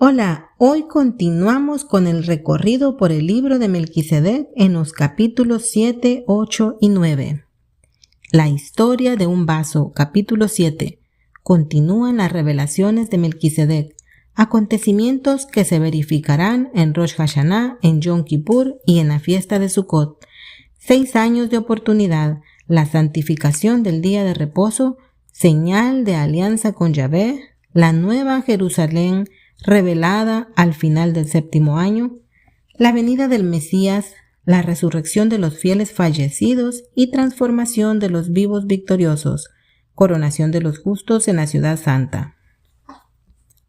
Hola, hoy continuamos con el recorrido por el libro de Melquisedec en los capítulos 7, 8 y 9. La historia de un vaso, capítulo 7. Continúan las revelaciones de Melquisedec, acontecimientos que se verificarán en Rosh Hashanah, en Yom Kippur y en la fiesta de Sukkot. 6 años de oportunidad, la santificación del día de reposo, señal de alianza con Yahvé, la nueva Jerusalén revelada al final del 7º año, la venida del Mesías, la resurrección de los fieles fallecidos y transformación de los vivos victoriosos, coronación de los justos en la ciudad santa.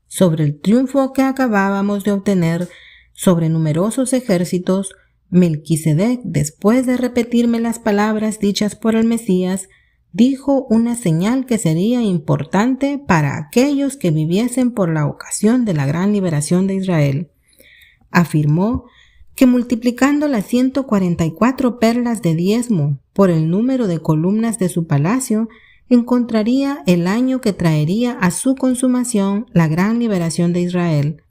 Sobre el triunfo que acabábamos de obtener sobre numerosos ejércitos, Melquisedec, después de repetirme las palabras dichas por el Mesías, dijo una señal que sería importante para aquellos que viviesen por la ocasión de la gran liberación de Israel. Afirmó que multiplicando las 144 perlas de diezmo por el número de columnas de su palacio, encontraría el año que traería a su consumación la gran liberación de Israel.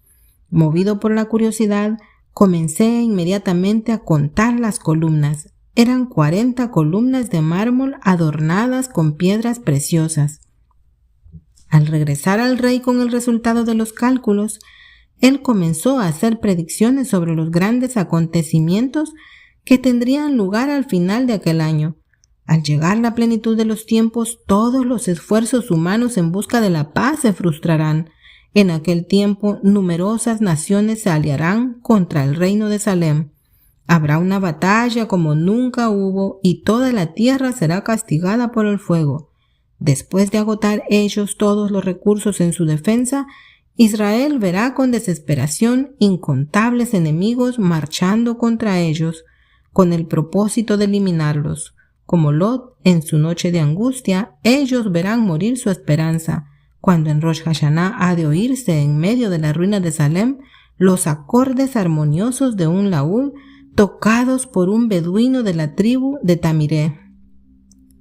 Movido por la curiosidad, comencé inmediatamente a contar las columnas. Eran 40 columnas de mármol adornadas con piedras preciosas. Al regresar al rey con el resultado de los cálculos, él comenzó a hacer predicciones sobre los grandes acontecimientos que tendrían lugar al final de aquel año. Al llegar la plenitud de los tiempos, todos los esfuerzos humanos en busca de la paz se frustrarán. En aquel tiempo, numerosas naciones se aliarán contra el reino de Salem. Habrá una batalla como nunca hubo y toda la tierra será castigada por el fuego. Después de agotar ellos todos los recursos en su defensa, Israel verá con desesperación incontables enemigos marchando contra ellos, con el propósito de eliminarlos. Como Lot, en su noche de angustia, ellos verán morir su esperanza, cuando en Rosh Hashanah ha de oírse en medio de la ruina de Salem los acordes armoniosos de un laúd tocados por un beduino de la tribu de Tamiré.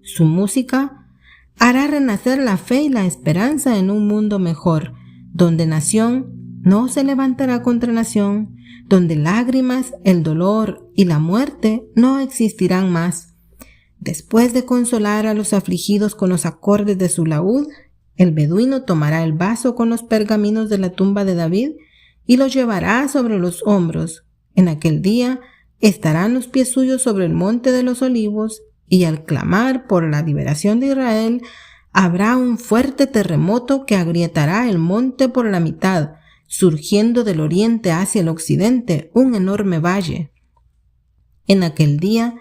Su música hará renacer la fe y la esperanza en un mundo mejor, donde nación no se levantará contra nación, donde lágrimas, el dolor y la muerte no existirán más. Después de consolar a los afligidos con los acordes de su laúd, el beduino tomará el vaso con los pergaminos de la tumba de David y los llevará sobre los hombros. En aquel día estarán los pies suyos sobre el monte de los olivos, y al clamar por la liberación de Israel, habrá un fuerte terremoto que agrietará el monte por la mitad, surgiendo del oriente hacia el occidente un enorme valle. En aquel día,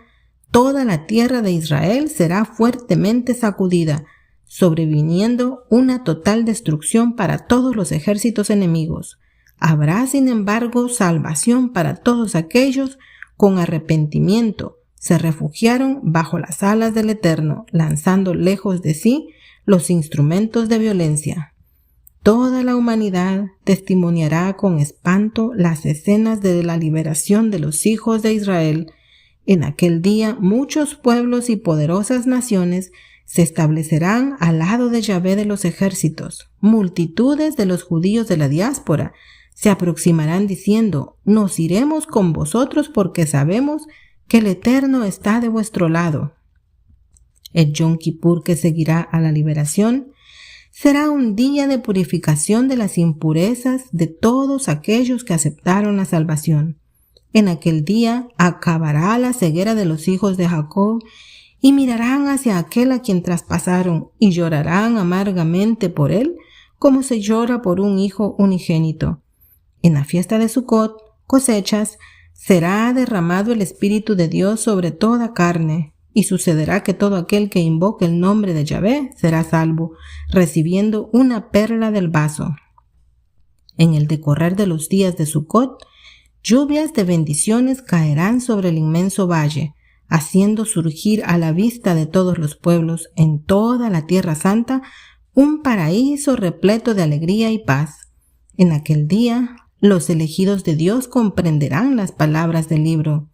toda la tierra de Israel será fuertemente sacudida, sobreviniendo una total destrucción para todos los ejércitos enemigos. Habrá, sin embargo, salvación para todos aquellos con arrepentimiento se refugiaron bajo las alas del Eterno, lanzando lejos de sí los instrumentos de violencia. Toda la humanidad testimoniará con espanto las escenas de la liberación de los hijos de Israel. En aquel día muchos pueblos y poderosas naciones se establecerán al lado de Yahvé de los ejércitos. Multitudes de los judíos de la diáspora se aproximarán diciendo: nos iremos con vosotros porque sabemos que el Eterno está de vuestro lado. El Yom Kippur, que seguirá a la liberación, será un día de purificación de las impurezas de todos aquellos que aceptaron la salvación. En aquel día acabará la ceguera de los hijos de Jacob y mirarán hacia aquel a quien traspasaron y llorarán amargamente por él como se llora por un hijo unigénito. En la fiesta de Sukkot, cosechas, será derramado el Espíritu de Dios sobre toda carne, y sucederá que todo aquel que invoque el nombre de Yahvé será salvo, recibiendo una perla del vaso. En el decorrer de los días de Sukkot, lluvias de bendiciones caerán sobre el inmenso valle, haciendo surgir a la vista de todos los pueblos en toda la tierra santa un paraíso repleto de alegría y paz. En aquel día, los elegidos de Dios comprenderán las palabras del libro.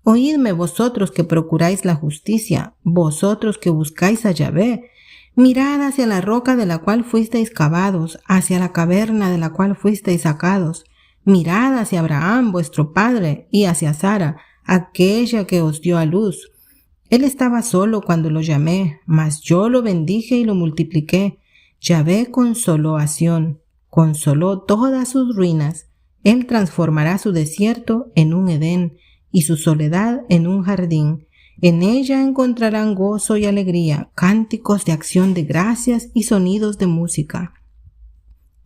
Oídme vosotros que procuráis la justicia, vosotros que buscáis a Yahvé. Mirad hacia la roca de la cual fuisteis cavados, hacia la caverna de la cual fuisteis sacados. Mirad hacia Abraham, vuestro padre, y hacia Sara, aquella que os dio a luz. Él estaba solo cuando lo llamé, mas yo lo bendije y lo multipliqué. Yahvé consoló a Sión, consoló todas sus ruinas. Él transformará su desierto en un Edén y su soledad en un jardín. En ella encontrarán gozo y alegría, cánticos de acción de gracias y sonidos de música.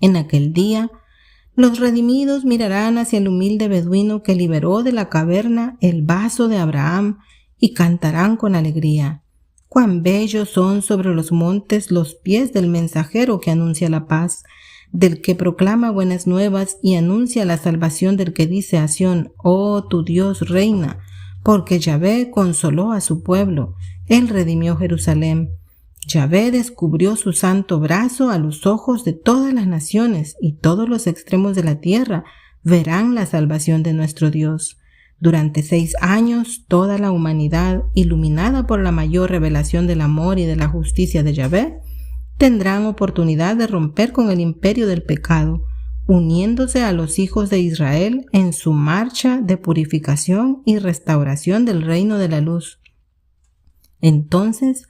En aquel día, los redimidos mirarán hacia el humilde beduino que liberó de la caverna el vaso de Abraham y cantarán con alegría. Cuán bellos son sobre los montes los pies del mensajero que anuncia la paz, del que proclama buenas nuevas y anuncia la salvación del que dice a Sión, oh, tu Dios reina, porque Yahvé consoló a su pueblo, él redimió Jerusalén. Yahvé descubrió su santo brazo a los ojos de todas las naciones y todos los extremos de la tierra verán la salvación de nuestro Dios. Durante 6 años, toda la humanidad, iluminada por la mayor revelación del amor y de la justicia de Yahvé, tendrán oportunidad de romper con el imperio del pecado, uniéndose a los hijos de Israel en su marcha de purificación y restauración del reino de la luz. Entonces,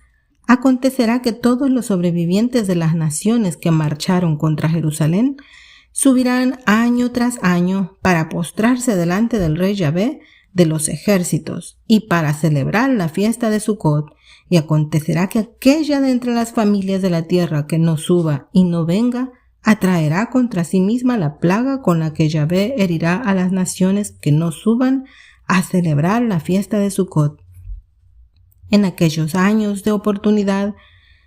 acontecerá que todos los sobrevivientes de las naciones que marcharon contra Jerusalén subirán año tras año para postrarse delante del rey Yahvé de los ejércitos y para celebrar la fiesta de Sucot. Y acontecerá que aquella de entre las familias de la tierra que no suba y no venga, atraerá contra sí misma la plaga con la que Yahvé herirá a las naciones que no suban a celebrar la fiesta de Sucot. En aquellos años de oportunidad,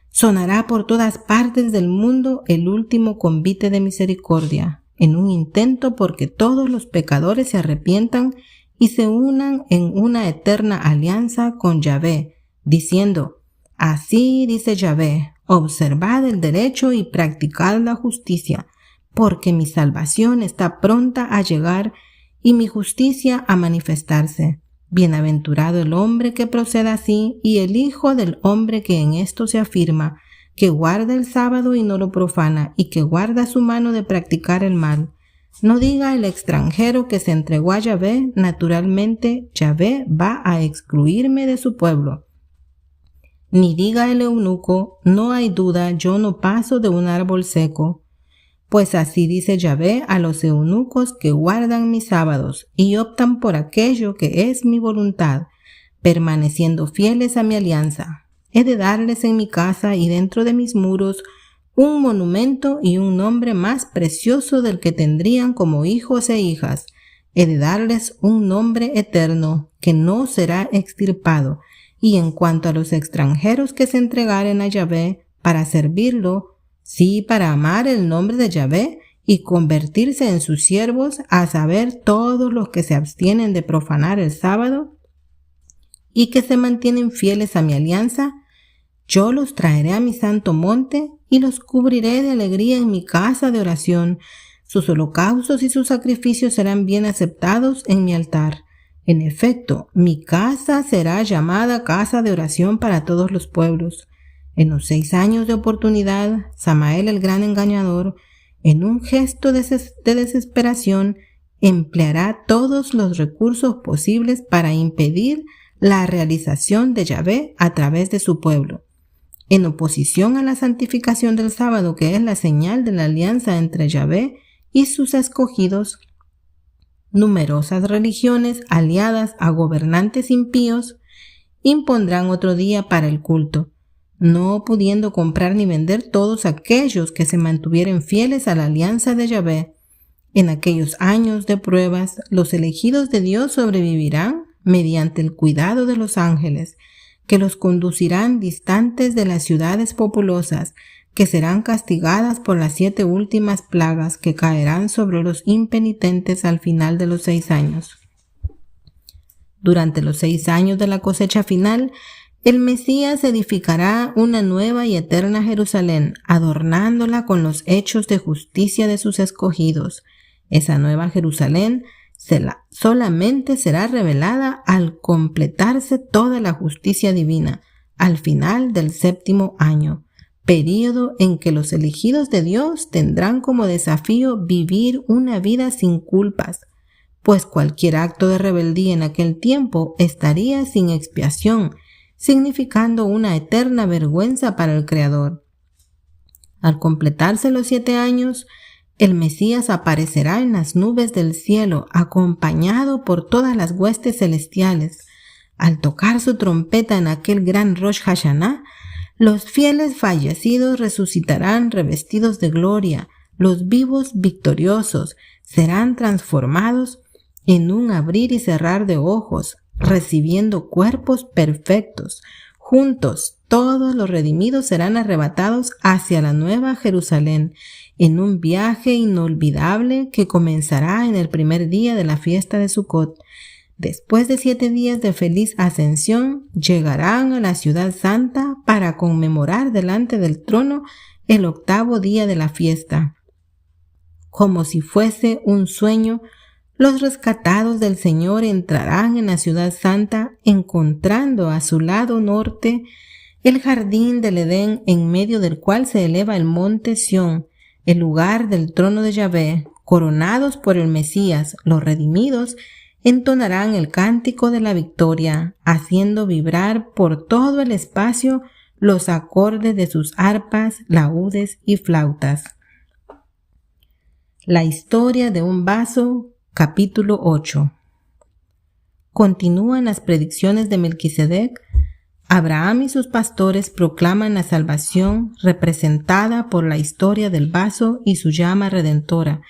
sonará por todas partes del mundo el último convite de misericordia, en un intento porque todos los pecadores se arrepientan y se unan en una eterna alianza con Yahvé, diciendo, así dice Yahvé, observad el derecho y practicad la justicia, porque mi salvación está pronta a llegar y mi justicia a manifestarse. Bienaventurado el hombre que proceda así y el hijo del hombre que en esto se afirma, que guarda el sábado y no lo profana y que guarda su mano de practicar el mal. No diga el extranjero que se entregó a Yahvé, naturalmente Yahvé va a excluirme de su pueblo. Ni diga el eunuco, no hay duda, yo no paso de un árbol seco. Pues así dice Yahvé a los eunucos que guardan mis sábados y optan por aquello que es mi voluntad, permaneciendo fieles a mi alianza. He de darles en mi casa y dentro de mis muros un monumento y un nombre más precioso del que tendrían como hijos e hijas. He de darles un nombre eterno que no será extirpado. Y en cuanto a los extranjeros que se entregaren a Yahvé para servirlo, sí, para amar el nombre de Yahvé y convertirse en sus siervos, a saber, todos los que se abstienen de profanar el sábado y que se mantienen fieles a mi alianza, yo los traeré a mi santo monte y los cubriré de alegría en mi casa de oración. Sus holocaustos y sus sacrificios serán bien aceptados en mi altar. En efecto, mi casa será llamada casa de oración para todos los pueblos. En los 6 años de oportunidad, Samael el gran engañador, en un gesto de desesperación, empleará todos los recursos posibles para impedir la realización de Yahvé a través de su pueblo. En oposición a la santificación del sábado, que es la señal de la alianza entre Yahvé y sus escogidos, numerosas religiones aliadas a gobernantes impíos impondrán otro día para el culto, no pudiendo comprar ni vender todos aquellos que se mantuvieren fieles a la alianza de Yahvé. En aquellos años de pruebas, los elegidos de Dios sobrevivirán mediante el cuidado de los ángeles, que los conducirán distantes de las ciudades populosas, que serán castigadas por las 7 últimas plagas que caerán sobre los impenitentes al final de los 6 años. Durante los 6 años de la cosecha final, el Mesías edificará una nueva y eterna Jerusalén, adornándola con los hechos de justicia de sus escogidos. Esa nueva Jerusalén solamente será revelada al completarse toda la justicia divina, al final del 7º año. período en que los elegidos de Dios tendrán como desafío vivir una vida sin culpas, pues cualquier acto de rebeldía en aquel tiempo estaría sin expiación, significando una eterna vergüenza para el Creador. Al completarse los 7 años, el Mesías aparecerá en las nubes del cielo, acompañado por todas las huestes celestiales. Al tocar su trompeta en aquel gran Rosh Hashanah, los fieles fallecidos resucitarán revestidos de gloria, los vivos victoriosos serán transformados en un abrir y cerrar de ojos, recibiendo cuerpos perfectos. Juntos, todos los redimidos serán arrebatados hacia la nueva Jerusalén, en un viaje inolvidable que comenzará en el primer día de la fiesta de Sucot. Después de 7 días de feliz ascensión, llegarán a la ciudad santa para conmemorar delante del trono el 8º día de la fiesta. Como si fuese un sueño, los rescatados del Señor entrarán en la ciudad santa, encontrando a su lado norte el jardín del Edén, en medio del cual se eleva el monte Sión, el lugar del trono de Yahvé. Coronados por el Mesías, los redimidos entonarán el cántico de la victoria, haciendo vibrar por todo el espacio los acordes de sus arpas, laúdes y flautas. La historia de un vaso, capítulo 8. Continúan las predicciones de Melquisedec. Abraham y sus pastores proclaman la salvación representada por la historia del vaso y su llama redentora.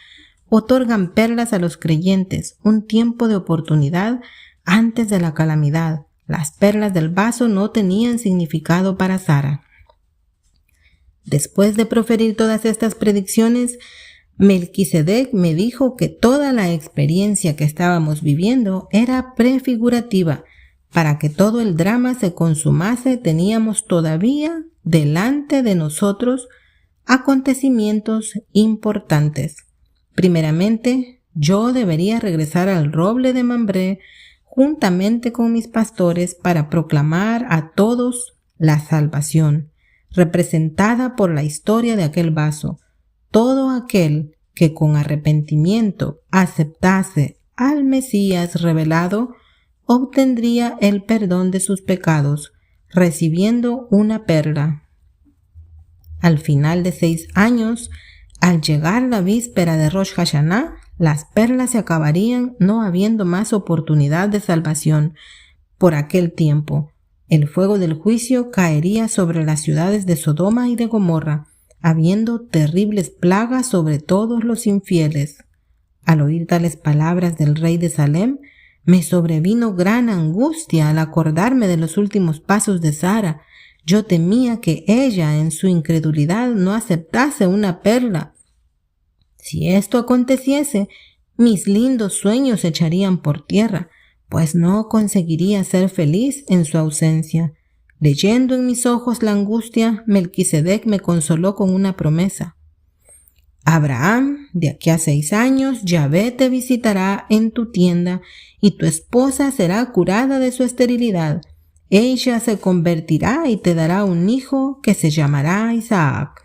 Otorgan perlas a los creyentes, un tiempo de oportunidad antes de la calamidad. Las perlas del vaso no tenían significado para Sara. Después de proferir todas estas predicciones, Melquisedec me dijo que toda la experiencia que estábamos viviendo era prefigurativa. Para que todo el drama se consumase, teníamos todavía delante de nosotros acontecimientos importantes. Primeramente, yo debería regresar al roble de Mambré juntamente con mis pastores para proclamar a todos la salvación, representada por la historia de aquel vaso. Todo aquel que con arrepentimiento aceptase al Mesías revelado, obtendría el perdón de sus pecados, recibiendo una perla. Al final de 6 años, al llegar la víspera de Rosh Hashanah, las perlas se acabarían, no habiendo más oportunidad de salvación. Por aquel tiempo, el fuego del juicio caería sobre las ciudades de Sodoma y de Gomorra, habiendo terribles plagas sobre todos los infieles. Al oír tales palabras del rey de Salem, me sobrevino gran angustia al acordarme de los últimos pasos de Sara. Yo temía que ella, en su incredulidad, no aceptase una perla. Si esto aconteciese, mis lindos sueños se echarían por tierra, pues no conseguiría ser feliz en su ausencia. Leyendo en mis ojos la angustia, Melquisedec me consoló con una promesa. Abraham, de aquí a 6 años, Yahvé te visitará en tu tienda y tu esposa será curada de su esterilidad. Ella se convertirá y te dará un hijo que se llamará Isaac.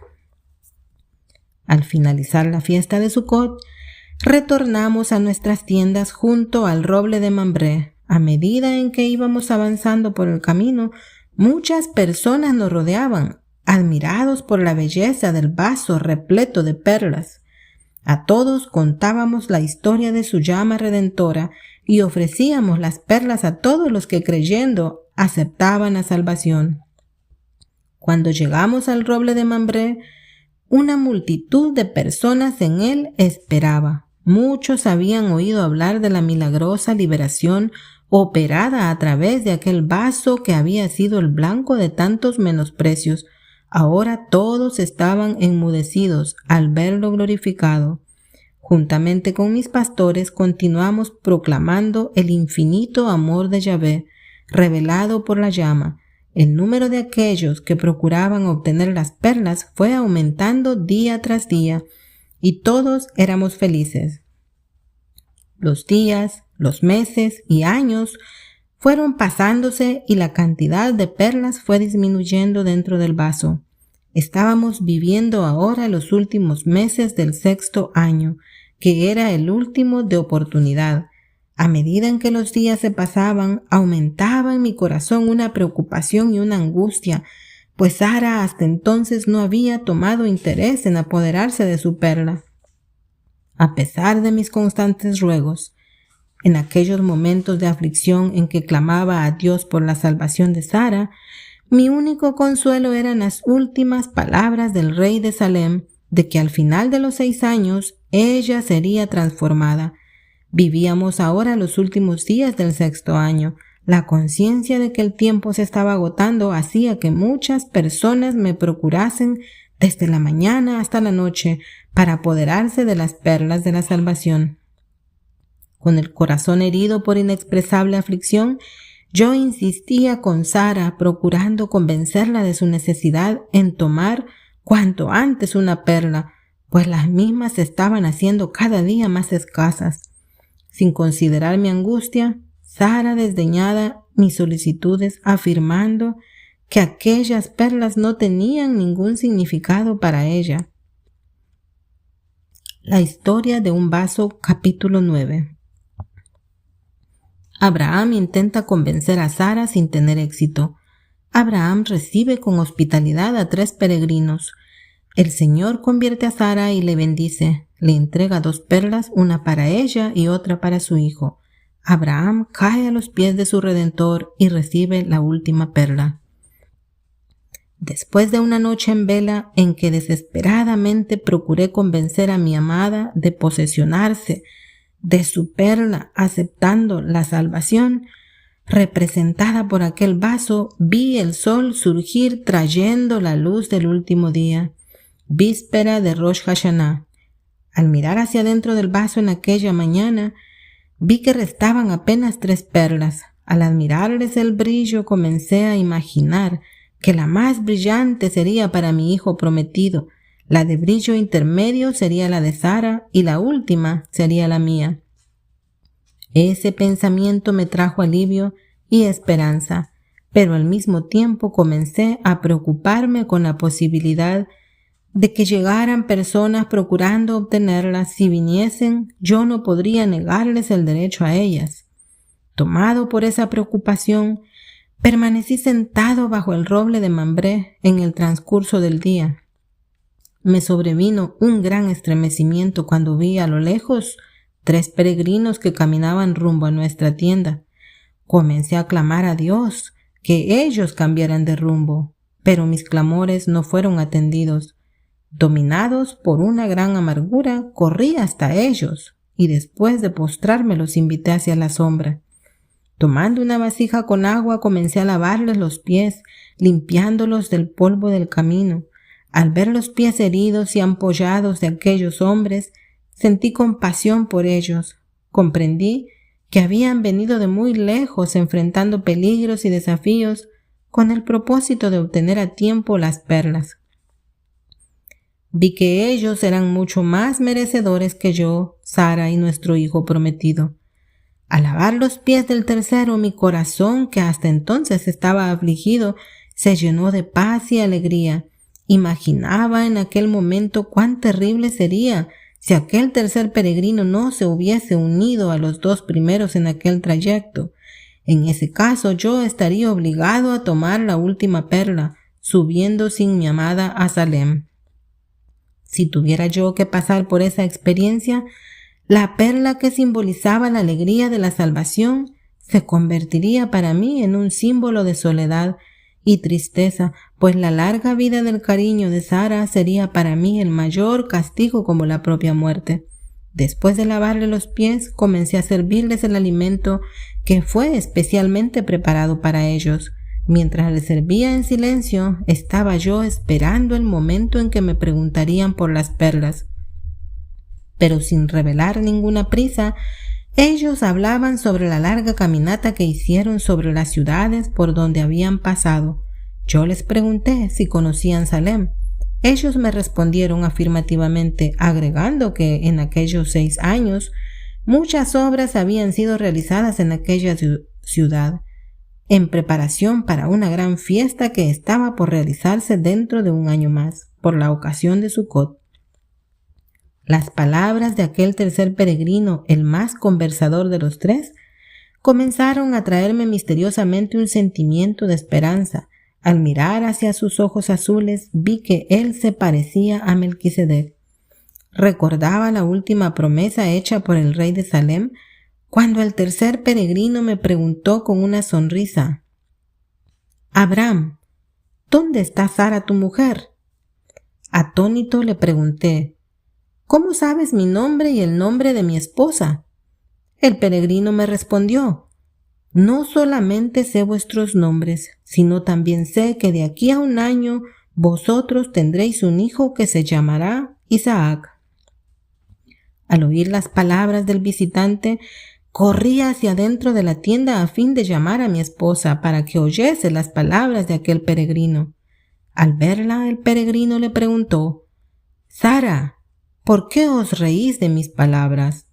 Al finalizar la fiesta de Sucot, retornamos a nuestras tiendas junto al roble de Mambré. A medida en que íbamos avanzando por el camino, muchas personas nos rodeaban, admirados por la belleza del vaso repleto de perlas. A todos contábamos la historia de su llama redentora y ofrecíamos las perlas a todos los que creyendo aceptaban la salvación. Cuando llegamos al roble de Mambré, una multitud de personas en él esperaba. Muchos habían oído hablar de la milagrosa liberación operada a través de aquel vaso que había sido el blanco de tantos menosprecios. Ahora todos estaban enmudecidos al verlo glorificado. Juntamente con mis pastores continuamos proclamando el infinito amor de Yahvé, revelado por la llama. El número de aquellos que procuraban obtener las perlas fue aumentando día tras día, y todos éramos felices. Los días, los meses y años fueron pasándose y la cantidad de perlas fue disminuyendo dentro del vaso. Estábamos viviendo ahora los últimos meses del 6º año, que era el último de oportunidad. A medida en que los días se pasaban, aumentaba en mi corazón una preocupación y una angustia, pues Sara hasta entonces no había tomado interés en apoderarse de su perla. A pesar de mis constantes ruegos, en aquellos momentos de aflicción en que clamaba a Dios por la salvación de Sara, mi único consuelo eran las últimas palabras del rey de Salem de que al final de los 6 años ella sería transformada. Vivíamos ahora los últimos días del 6º año. La conciencia de que el tiempo se estaba agotando hacía que muchas personas me procurasen desde la mañana hasta la noche para apoderarse de las perlas de la salvación. Con el corazón herido por inexpresable aflicción, yo insistía con Sara, procurando convencerla de su necesidad en tomar cuanto antes una perla, pues las mismas se estaban haciendo cada día más escasas. Sin considerar mi angustia, Sara desdeñaba mis solicitudes, afirmando que aquellas perlas no tenían ningún significado para ella. La historia de un vaso, capítulo 9. Abraham intenta convencer a Sara sin tener éxito. Abraham recibe con hospitalidad a 3 peregrinos. El Señor convierte a Sara y le bendice. Le entrega 2 perlas, una para ella y otra para su hijo. Abraham cae a los pies de su Redentor y recibe la última perla. Después de una noche en vela en que desesperadamente procuré convencer a mi amada de posesionarse de su perla, aceptando la salvación representada por aquel vaso, vi el sol surgir trayendo la luz del último día, víspera de Rosh Hashanah. Al mirar hacia adentro del vaso en aquella mañana, vi que restaban apenas 3 perlas. Al admirarles el brillo, comencé a imaginar que la más brillante sería para mi hijo prometido, la de brillo intermedio sería la de Sara y la última sería la mía. Ese pensamiento me trajo alivio y esperanza, pero al mismo tiempo comencé a preocuparme con la posibilidad de que llegaran personas procurando obtenerlas. Si viniesen, yo no podría negarles el derecho a ellas. Tomado por esa preocupación, permanecí sentado bajo el roble de Mambré en el transcurso del día. Me sobrevino un gran estremecimiento cuando vi a lo lejos 3 peregrinos que caminaban rumbo a nuestra tienda. Comencé a clamar a Dios que ellos cambiaran de rumbo, pero mis clamores no fueron atendidos. Dominados por una gran amargura, corrí hasta ellos y después de postrarme los invité hacia la sombra. Tomando una vasija con agua, comencé a lavarles los pies, limpiándolos del polvo del camino. Al ver los pies heridos y ampollados de aquellos hombres, sentí compasión por ellos. Comprendí que habían venido de muy lejos enfrentando peligros y desafíos con el propósito de obtener a tiempo las perlas. Vi que ellos eran mucho más merecedores que yo, Sara y nuestro hijo prometido. Al lavar los pies del tercero, mi corazón, que hasta entonces estaba afligido, se llenó de paz y alegría. Imaginaba en aquel momento cuán terrible sería si aquel tercer peregrino no se hubiese unido a los 2 primeros en aquel trayecto. En ese caso yo estaría obligado a tomar la última perla, subiendo sin mi amada a Salem. Si tuviera yo que pasar por esa experiencia, la perla que simbolizaba la alegría de la salvación se convertiría para mí en un símbolo de soledad y tristeza, pues la larga vida del cariño de Sara sería para mí el mayor castigo como la propia muerte. Después de lavarle los pies, comencé a servirles el alimento que fue especialmente preparado para ellos. Mientras les servía en silencio, estaba yo esperando el momento en que me preguntarían por las perlas. Pero sin revelar ninguna prisa, ellos hablaban sobre la larga caminata que hicieron sobre las ciudades por donde habían pasado. Yo les pregunté si conocían Salem. Ellos me respondieron afirmativamente, agregando que en aquellos 6 años muchas obras habían sido realizadas en aquella ciudad. en preparación para una gran fiesta que estaba por realizarse dentro de un año más, por la ocasión de Sucot. Las palabras de aquel tercer peregrino, el más conversador de los tres, comenzaron a traerme misteriosamente un sentimiento de esperanza. Al mirar hacia sus ojos azules, vi que él se parecía a Melquisedec. Recordaba la última promesa hecha por el rey de Salem, cuando el tercer peregrino me preguntó con una sonrisa: «Abraham, ¿dónde está Sara tu mujer?». Atónito le pregunté: «¿Cómo sabes mi nombre y el nombre de mi esposa?». El peregrino me respondió: «No solamente sé vuestros nombres, sino también sé que de aquí a un año vosotros tendréis un hijo que se llamará Isaac». Al oír las palabras del visitante, corrí hacia dentro de la tienda a fin de llamar a mi esposa para que oyese las palabras de aquel peregrino. Al verla, el peregrino le preguntó: «Sara, ¿por qué os reís de mis palabras?».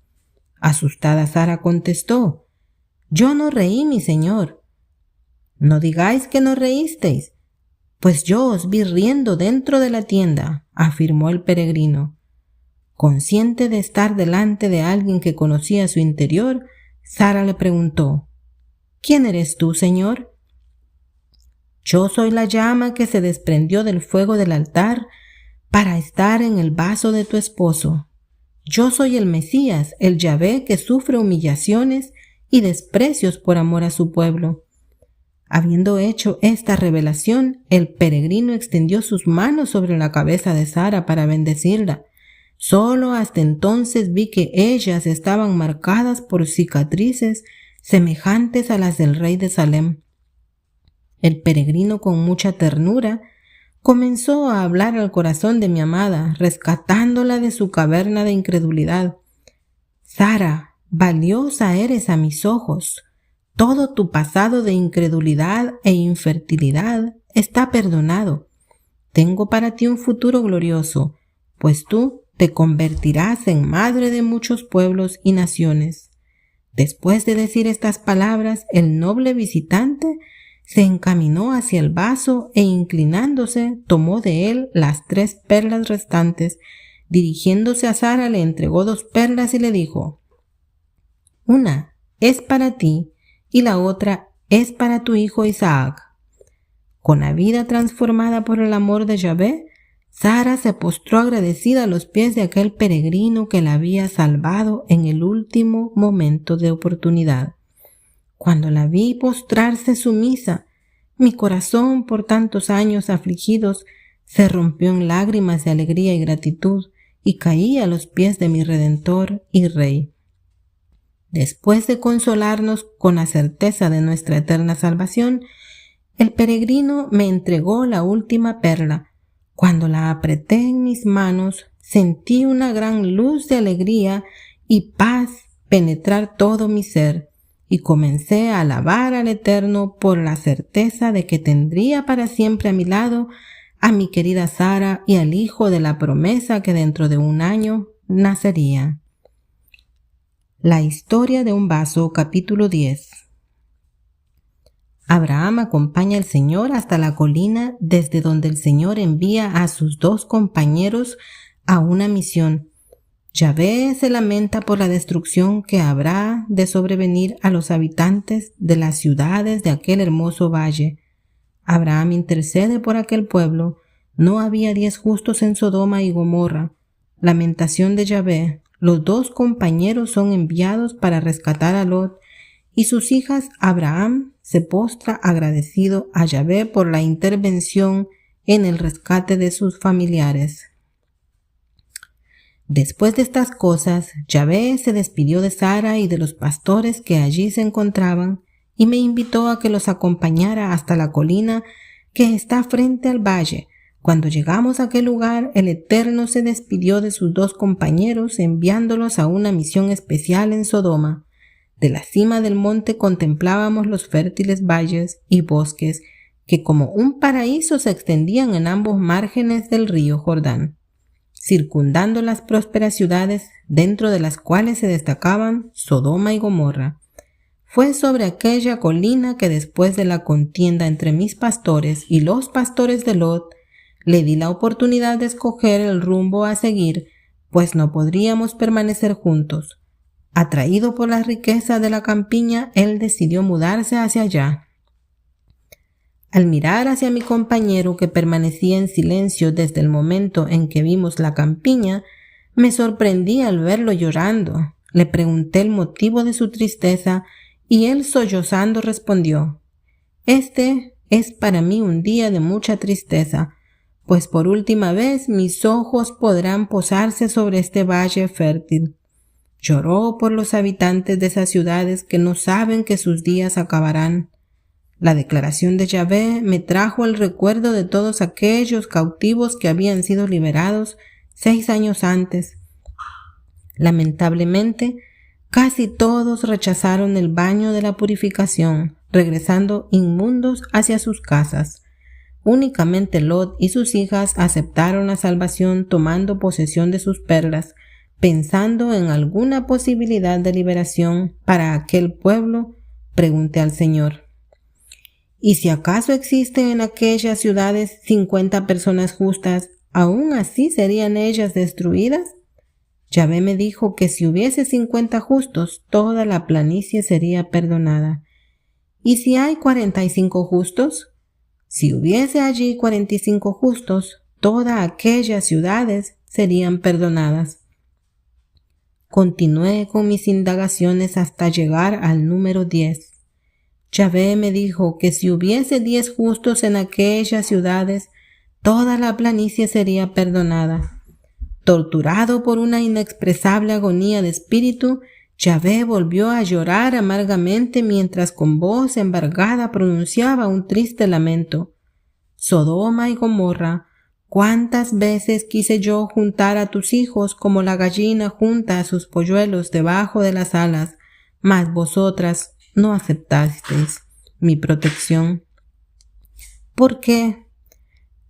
Asustada Sara contestó: «Yo no reí, mi señor». «No digáis que no reísteis, pues yo os vi riendo dentro de la tienda», afirmó el peregrino. Consciente de estar delante de alguien que conocía su interior, Sara le preguntó: «¿Quién eres tú, señor?». «Yo soy la llama que se desprendió del fuego del altar para estar en el vaso de tu esposo. Yo soy el Mesías, el Yahvé que sufre humillaciones y desprecios por amor a su pueblo». Habiendo hecho esta revelación, el peregrino extendió sus manos sobre la cabeza de Sara para bendecirla. Solo hasta entonces vi que ellas estaban marcadas por cicatrices semejantes a las del rey de Salem. El peregrino, con mucha ternura, comenzó a hablar al corazón de mi amada, rescatándola de su caverna de incredulidad. «Sara, valiosa eres a mis ojos. Todo tu pasado de incredulidad e infertilidad está perdonado. Tengo para ti un futuro glorioso, pues tú te convertirás en madre de muchos pueblos y naciones». Después de decir estas palabras, el noble visitante se encaminó hacia el vaso e, inclinándose, tomó de él las 3 perlas restantes. Dirigiéndose a Sara, le entregó 2 perlas y le dijo: «Una es para ti y la otra es para tu hijo Isaac». Con la vida transformada por el amor de Yahvé, Sara se postró agradecida a los pies de aquel peregrino que la había salvado en el último momento de oportunidad. Cuando la vi postrarse sumisa, mi corazón, por tantos años afligidos, se rompió en lágrimas de alegría y gratitud y caí a los pies de mi Redentor y Rey. Después de consolarnos con la certeza de nuestra eterna salvación, el peregrino me entregó la última perla. Cuando la apreté en mis manos, sentí una gran luz de alegría y paz penetrar todo mi ser, y comencé a alabar al Eterno por la certeza de que tendría para siempre a mi lado a mi querida Sara y al hijo de la promesa que dentro de un año nacería. La historia de un vaso, capítulo 10. Abraham acompaña al Señor hasta la colina desde donde el Señor envía a sus 2 compañeros a una misión. Yahvé se lamenta por la destrucción que habrá de sobrevenir a los habitantes de las ciudades de aquel hermoso valle. Abraham intercede por aquel pueblo. No había 10 justos en Sodoma y Gomorra. Lamentación de Yahvé. Los 2 compañeros son enviados para rescatar a Lot, y sus hijas. Abraham se postra agradecido a Yahvé por la intervención en el rescate de sus familiares. Después de estas cosas, Yahvé se despidió de Sara y de los pastores que allí se encontraban y me invitó a que los acompañara hasta la colina que está frente al valle. Cuando llegamos a aquel lugar, el Eterno se despidió de sus 2 compañeros enviándolos a una misión especial en Sodoma. De la cima del monte contemplábamos los fértiles valles y bosques que como un paraíso se extendían en ambos márgenes del río Jordán, circundando las prósperas ciudades, dentro de las cuales se destacaban Sodoma y Gomorra. fue sobre aquella colina que después de la contienda entre mis pastores y los pastores de Lot, le di la oportunidad de escoger el rumbo a seguir, pues no podríamos permanecer juntos. Atraído por la riqueza de la campiña, él decidió mudarse hacia allá. Al mirar hacia mi compañero, que permanecía en silencio desde el momento en que vimos la campiña, me sorprendí al verlo llorando. Le pregunté el motivo de su tristeza y él, sollozando, respondió: «Este es para mí un día de mucha tristeza, pues por última vez mis ojos podrán posarse sobre este valle fértil». Lloró por los habitantes de esas ciudades que no saben que sus días acabarán. La declaración de Yahvé me trajo el recuerdo de todos aquellos cautivos que habían sido liberados 6 años antes. Lamentablemente, casi todos rechazaron el baño de la purificación, regresando inmundos hacia sus casas. Únicamente Lot y sus hijas aceptaron la salvación, tomando posesión de sus perlas, pensando en alguna posibilidad de liberación para aquel pueblo. Pregunté al Señor: «¿Y si acaso existen en aquellas ciudades 50 personas justas, aún así serían ellas destruidas?» Yahvé me dijo que si hubiese 50 justos, toda la planicie sería perdonada. ¿Y si hay 45 justos? Si hubiese allí 45 justos, todas aquellas ciudades serían perdonadas. Continué con mis indagaciones hasta llegar al número 10. Yahvé me dijo que si hubiese 10 justos en aquellas ciudades, toda la planicie sería perdonada. Torturado por una inexpresable agonía de espíritu, Yahvé volvió a llorar amargamente mientras con voz embargada pronunciaba un triste lamento. «Sodoma y Gomorra, ¿cuántas veces quise yo juntar a tus hijos como la gallina junta a sus polluelos debajo de las alas, mas vosotras no aceptasteis mi protección? ¿Por qué?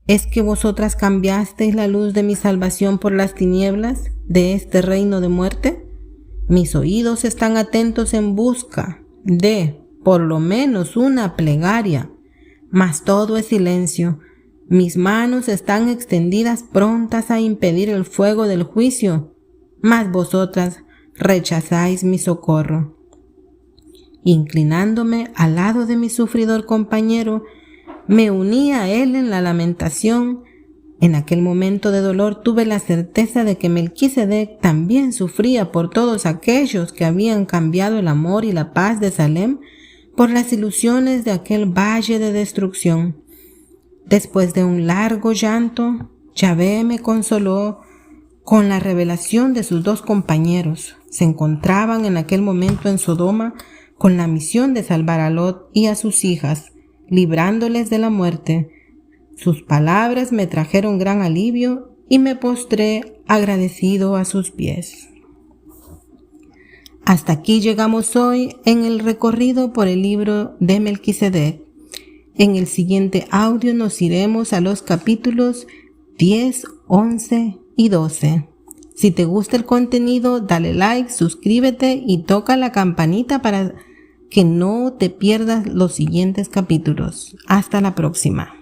¿Es que vosotras cambiasteis la luz de mi salvación por las tinieblas de este reino de muerte? Mis oídos están atentos en busca de, por lo menos, una plegaria, mas todo es silencio. Mis manos están extendidas prontas a impedir el fuego del juicio, mas vosotras rechazáis mi socorro». Inclinándome al lado de mi sufridor compañero, me uní a él en la lamentación. En aquel momento de dolor tuve la certeza de que Melquisedec también sufría por todos aquellos que habían cambiado el amor y la paz de Salem por las ilusiones de aquel valle de destrucción. Después de un largo llanto, Yahvé me consoló con la revelación de sus 2 compañeros. Se encontraban en aquel momento en Sodoma con la misión de salvar a Lot y a sus hijas, librándoles de la muerte. Sus palabras me trajeron gran alivio y me postré agradecido a sus pies. Hasta aquí llegamos hoy en el recorrido por el libro de Melquisedec. En el siguiente audio nos iremos a los capítulos 10, 11 y 12. Si te gusta el contenido, dale like, suscríbete y toca la campanita para que no te pierdas los siguientes capítulos. Hasta la próxima.